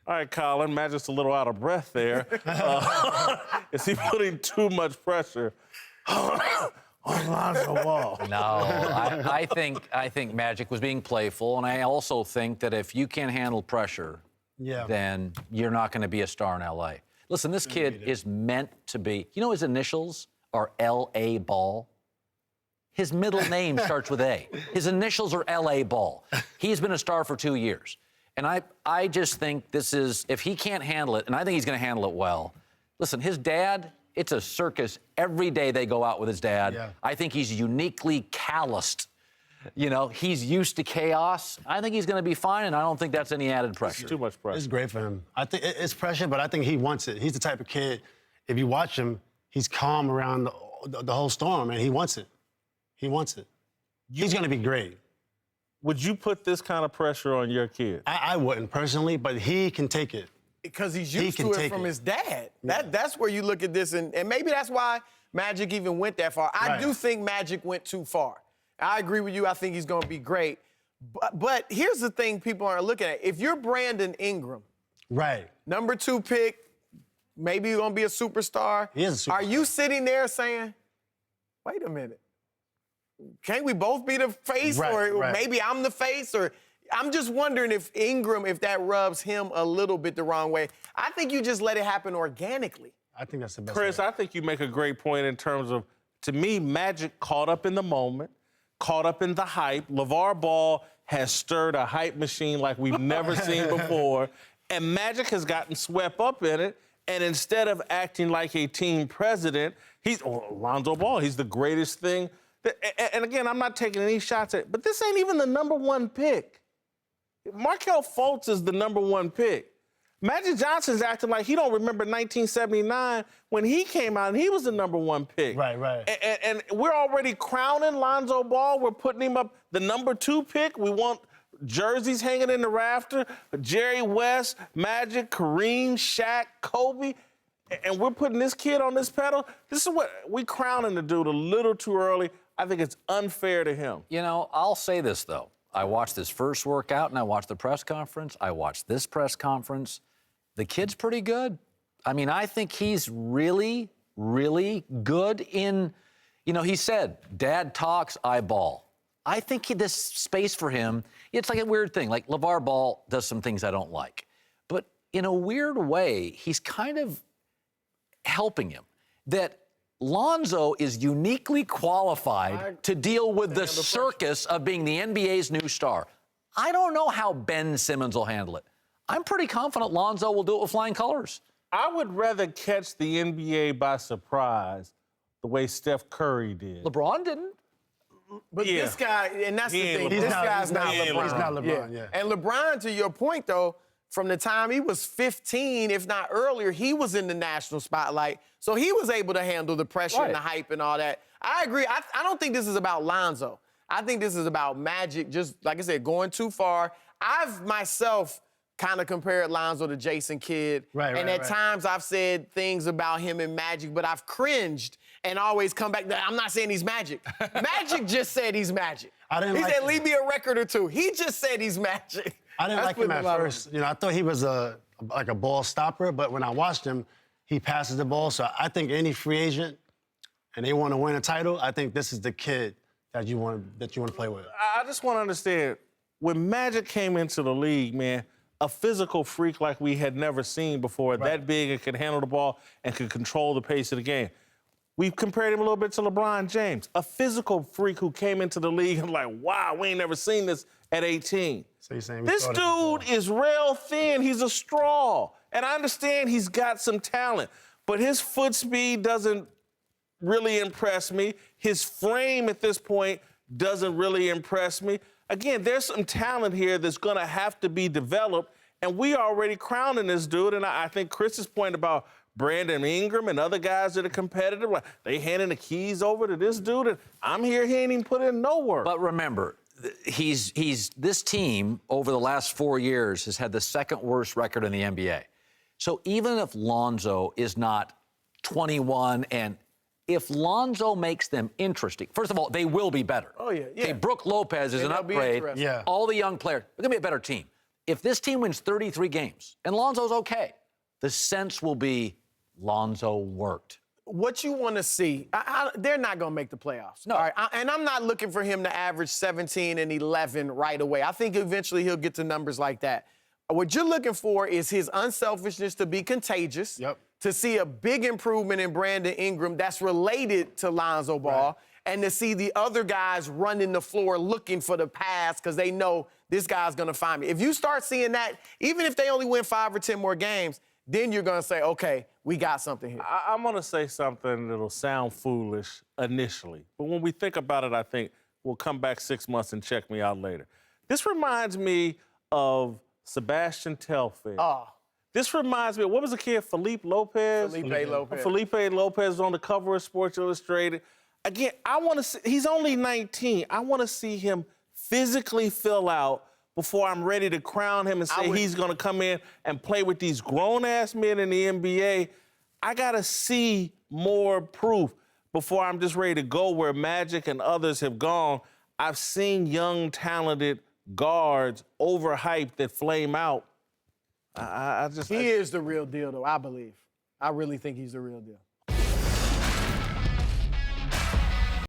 All right, Colin, Magic's a little out of breath there. Is he putting too much pressure on Lonzo Ball? No, I think Magic was being playful, and I also think that if you can't handle pressure, then you're not going to be a star in L.A. Listen, this kid is meant to be. You know his initials are L.A. Ball? His middle name starts with A. His initials are L.A. Ball. He's been a star for 2 years. And I just think this is, if he can't handle it, and I think he's going to handle it well. Listen, his dad, it's a circus. Every day they go out with his dad. Yeah. I think he's uniquely calloused. You know, he's used to chaos. I think he's going to be fine, and I don't think that's any added pressure. It's too much pressure. It's great for him. I think it's pressure, but I think he wants it. He's the type of kid, if you watch him, he's calm around the whole storm, and he wants it. He wants it. He's going to be great. Would you put this kind of pressure on your kid? I wouldn't personally, but he can take it. Because he's used to it from his dad. Yeah. That's where you look at this, and maybe that's why Magic even went that far. I do think Magic went too far. I agree with you. I think he's going to be great. But here's the thing people aren't looking at. If you're Brandon Ingram, number 2 pick, maybe you're going to be a superstar. He is a superstar. Are you sitting there saying, wait a minute, can't we both be the face? Or maybe I'm the face? Or I'm just wondering if Ingram, if that rubs him a little bit the wrong way. I think you just let it happen organically. I think that's the best Chris, way. I think you make a great point in terms of, to me, Magic caught up in the moment, caught up in the hype. LeVar Ball has stirred a hype machine like we've never seen before, and Magic has gotten swept up in it, and instead of acting like a team president, Lonzo Ball, he's the greatest thing. And again, I'm not taking any shots at it, but this ain't even the number 1 pick. Markelle Fultz is the number 1 pick. Magic Johnson's acting like he don't remember 1979 when he came out and he was the number 1 pick. And we're already crowning Lonzo Ball. We're putting him up the number 2 pick. We want jerseys hanging in the rafter. Jerry West, Magic, Kareem, Shaq, Kobe. And we're putting this kid on this pedal. This is what we crowning the dude a little too early. I think it's unfair to him. You know, I'll say this, though. I watched this first workout, and I watched the press conference. I watched this press conference. The kid's pretty good. I mean, I think he's really, really good in, you know, he said, dad talks, I ball. I think this space for him, it's like a weird thing. Like, LeVar Ball does some things I don't like. But in a weird way, he's kind of helping him. That Lonzo is uniquely qualified to deal with the circus of being the NBA's new star. I don't know how Ben Simmons will handle it. I'm pretty confident Lonzo will do it with flying colors. I would rather catch the NBA by surprise the way Steph Curry did. LeBron didn't. But this guy, and that's the thing, this guy's not LeBron. He's not LeBron, And LeBron, to your point, though, from the time he was 15, if not earlier, he was in the national spotlight. So he was able to handle the pressure and the hype and all that. I agree. I don't think this is about Lonzo. I think this is about Magic, just, like I said, going too far. I've myself kind of compared Lonzo to Jason Kidd. And at times I've said things about him and Magic, but I've cringed and always come back. I'm not saying he's Magic. Magic just said he's Magic. He said, leave me a record or two. He just said he's Magic. I didn't like him at first. You know, I thought he was like a ball stopper, but when I watched him, he passes the ball. So I think any free agent, and they want to win a title, I think this is the kid that you want to play with. I just want to understand, when Magic came into the league, man, a physical freak like we had never seen before, that big and could handle the ball and could control the pace of the game. We've compared him a little bit to LeBron James, a physical freak who came into the league and like, wow, we ain't never seen this at 18. So you're saying this dude is rail thin. He's a straw. And I understand he's got some talent, but his foot speed doesn't really impress me. His frame at this point doesn't really impress me. Again, there's some talent here that's going to have to be developed, and we are already crowning this dude. And I think Chris's point about Brandon Ingram and other guys that are competitive, like they handing the keys over to this dude, and I'm here, he ain't even put in no work. But remember, this team over the last 4 years has had the second worst record in the NBA. So even if Lonzo is not 21 and if Lonzo makes them interesting, first of all, they will be better. Oh, yeah. Okay, Brook Lopez is an upgrade. Yeah. All the young players, they're going to be a better team. if this team wins 33 games and Lonzo's okay, the sense will be Lonzo worked. What you want to see, they're not going to make the playoffs. No. All right? And I'm not looking for him to average 17 and 11 right away. I think eventually he'll get to numbers like that. What you're looking for is his unselfishness to be contagious, to see a big improvement in Brandon Ingram that's related to Lonzo Ball, and to see the other guys running the floor looking for the pass because they know this guy's going to find me. If you start seeing that, even if they only win 5 or 10 more games, then you're going to say, okay, we got something here. I'm going to say something that'll sound foolish initially. But when we think about it, I think we'll come back 6 months and check me out later. This reminds me of Sebastian Telfair. Oh. This reminds me of, what was the kid, Felipe Lopez? Felipe Lopez. Felipe Lopez on the cover of Sports Illustrated. Again, I want to see, he's only 19. I want to see him physically fill out before I'm ready to crown him and say he's going to come in and play with these grown-ass men in the NBA. I got to see more proof before I'm just ready to go where Magic and others have gone. I've seen young, talented guards overhyped that flame out. He is the real deal, though, I believe. I really think he's the real deal.